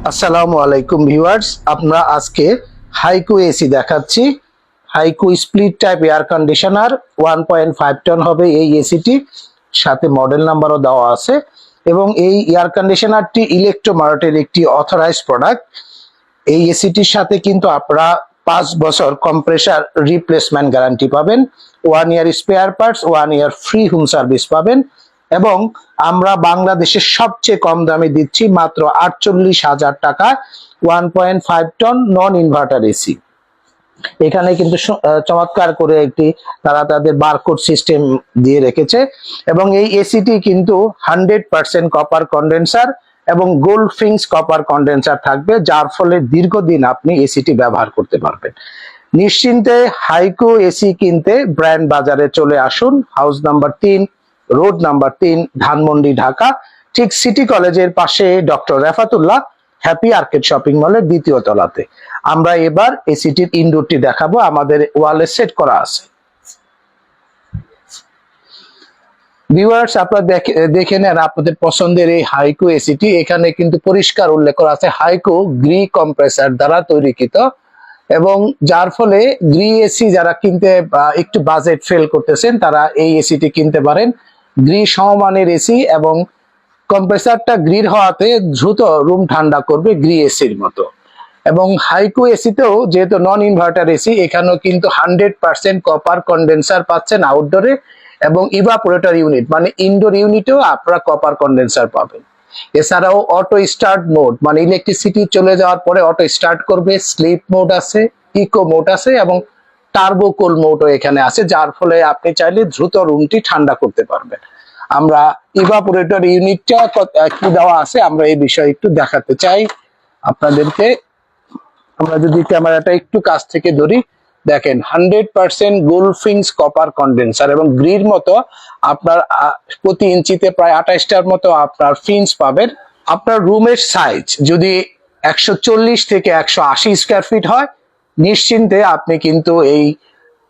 আসসালামু আলাইকুম ভিউয়ার্স, আমরা আজকে হাইকু এসি দেখাচ্ছি। হাইকু split type air conditioner 1.5 ton হবে এই এসিটি, সাথে মডেল নাম্বারও দেওয়া আছে। এবং এই এয়ার কন্ডিশনারটি ইলেকট্রোমার্টের একটি অথরাইজড প্রোডাক্ট। এই এসিটির সাথে কিন্তু আপনারা 5 বছর কম্প্রেসার রিপ্লেসমেন্ট গ্যারান্টি পাবেন, 1 year spare parts, 1 year free home service পাবেন। এবং আমরা বাংলাদেশের সবচেয়ে কম দামে দিচ্ছি মাত্র 48,000 টাকা 1.5 টন নন ইনভার্টার এসি। এখানে কিন্তু চমৎকার করে একটি তারা তাদের বারকোড সিস্টেম দিয়ে রেখেছে। এবং এই এসিটি কিন্তু 100% কপার কন্ডেন্সার এবং গোল্ড ফিংস কপার কন্ডেন্সার থাকবে, যার ফলে দীর্ঘদিন আপনি এসিটি ব্যবহার করতে পারবেন। নিশ্চিন্তে হাইকু এসি কিনতে ব্র্যান্ড বাজারে চলে আসুন। House number 3, road number 3, Dhanmondi, Dhaka. ঠিক সিটি কলেজের পাশে doctor Refatullah happy arcade shopping মলের 2য় তলাতে। আমরা এবার এসিটির ইনডোরটি দেখাবো, আমাদের ওয়ালে সেট করা আছে। ভিউয়ার্স, আপনারা দেখে নেন আপনাদের পছন্দের এই হাইকু এসিটি। এখানে কিন্তু পরিষ্কার উল্লেখ করা আছে হাইকু গ্রি কম্প্রেসার দ্বারা তৈরিকৃত, এবং যার ফলে গ্রি এসি যারা কিনতে একটু বাজেট ফেল করতেছেন তারা এই এসিটি কিনতে পারেন। গ্রি সমমানের এসি এবং কম্প্রেসারটা গ্রির হওয়াতে দ্রুত রুম ঠান্ডা করবে গ্রি এসির মতো। এবং হাইকু এসিতেও যেহেতু নন ইনভার্টার এসি, এখানেও কিন্তু 100% কপার কন্ডেন্সার পাচ্ছেন আউটডোরে, এবং ইভাপোরেটর ইউনিট মানে ইনডোর ইউনিটেও আপনারা কপার কন্ডেন্সার পাবেন। এছাড়াও অটো স্টার্ট মোড মানে ইলেকট্রিসিটি চলে যাওয়ার পরে অটো স্টার্ট করবে, স্লিপ মোড আছে, ইকো মোড আছে, এবং টার্বো কুল মোডও এখানে আছে, যার ফলে আপনি চাইলে দ্রুত রুমটি ঠান্ডা করতে পারবেন। আমরা ইভাপোরেটর ইউনিটটা কি দেওয়া আছে আমরা এই বিষয়ে একটু দেখাতে চাই আপনাদেরকে। আমরা যদি ক্যামেরাটা একটু কাছ থেকে ধরি, দেখেন 100% গোল্ডফিংস কপার কন্ডেন্সার, এবং গ্রির মতো আপনার প্রতি ইঞ্চিতে প্রায় 28টার মতো আপনার ফিন্স পাবেন। আপনার রুমের সাইজ যদি 140 থেকে 180 স্কোয়ার ফিট হয়, নিশ্চিন্তে আপনি কিন্তু এই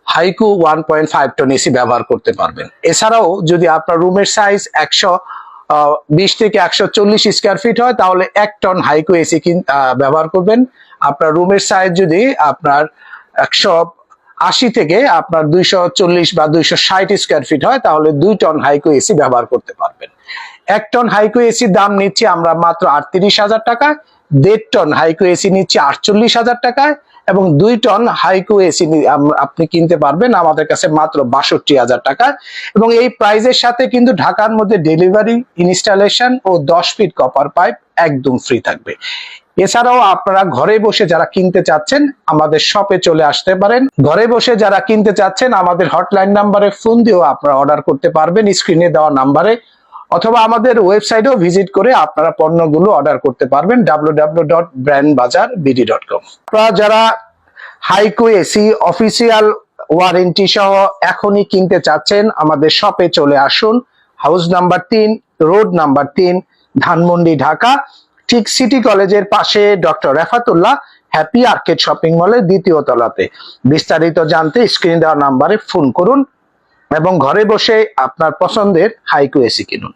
হাইকু 1.5 টন এসি ব্যবহার করতে পারবেন। এছাড়াও যদি আপনার রুমের সাইজ 120 থেকে 140 স্কোয়ার ফিট হয়, তাহলে 1 টন হাইকু এসি ব্যবহার করবেন। আপনার রুমের সাইজ যদি আপনার 180 থেকে আপনার 240 বা 260 স্কোয়ার ফিট হয়, তাহলে 2 টন হাইকু এসি ব্যবহার করতে পারবেন। 1 টন হাইকু এসির দাম নিচ্ছি আমরা মাত্র 38,000 টাকা, 1.5 টন হাইকু এসি নিচ্ছি 48,000 টাকায়, এবং 2 টন হাইকু এসি আপনি কিনতে পারবেন আমাদের কাছে মাত্র 62,000 টাকা। এবং এই প্রাইজের সাথে কিন্তু ঢাকার মধ্যে ডেলিভারি, ইনস্টলেশন ও 10 ফিট কপার পাইপ একদম ফ্রি থাকবে। এছাড়াও আপনারা ঘরে বসে যারা কিনতে চাচ্ছেন আমাদের শপে চলে আসতে পারেন। ঘরে বসে যারা কিনতে চাচ্ছেন আমাদের হটলাইন নাম্বারে ফোন দিয়েও আপনারা অর্ডার করতে পারবেন স্ক্রিনে দেওয়া নাম্বারে, অথবা আমাদের ওয়েবসাইটেও ভিজিট করে আপনারা পণ্যগুলো অর্ডার করতে পারবেন www.brandbazarbd.com। আপনারা যারা হাইকু এসি অফিসিয়াল ওয়ারেন্টি সহ এখনই কিনতে চাচ্ছেন আমাদের শপে চলে আসুন। House number 3, road number 3, Dhanmondi, Dhaka. ঠিক সিটি কলেজের পাশে doctor Refatullah happy arcade shopping মলের 2য় তলাতে। বিস্তারিত জানতে স্ক্রিনে দেওয়া নাম্বারে ফোন করুন এবং ঘরে বসে আপনার পছন্দের হাইকু এসি কিনুন।